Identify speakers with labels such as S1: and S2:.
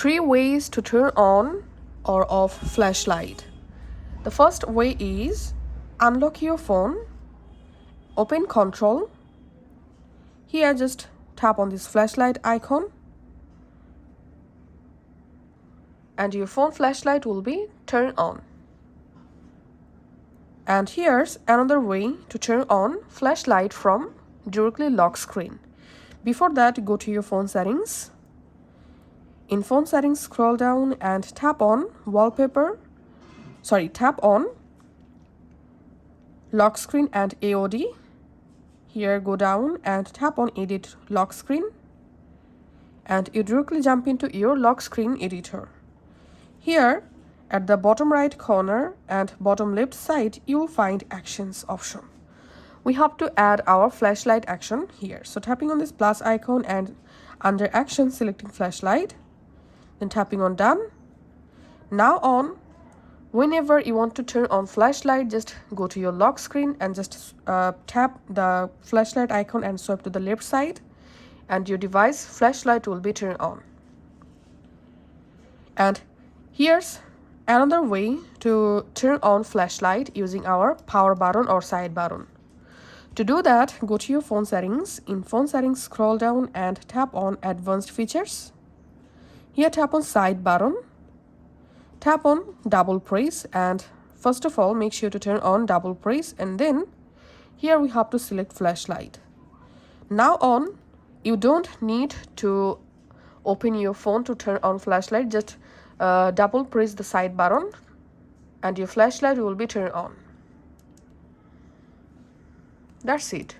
S1: Three ways to turn on or off flashlight. The first way is unlock your phone, open control. Here just tap on this flashlight icon and your phone flashlight will be turned on. And here's another way to turn on flashlight from directly lock screen. Before that, go to your phone settings. In phone settings, scroll down and tap on tap on lock screen and AOD. Here go down and tap on edit lock screen and you directly jump into your lock screen editor. Here at the bottom right corner and bottom left side, you will find actions option. We have to add our flashlight action here. So tapping on this plus icon and under action selecting flashlight, then tapping on done. Now on, whenever you want to turn on flashlight, just go to your lock screen and just tap the flashlight icon and swipe to the left side and your device flashlight will be turned on. And here's another way to turn on flashlight using our power button or side button. To do that, go to your phone settings. In phone settings, scroll down and tap on advanced features. Here tap on side button, tap on double press, and first of all make sure to turn on double press, and then here we have to select flashlight. Now on, you don't need to open your phone to turn on flashlight, just double press the side button and your flashlight will be turned on. That's it.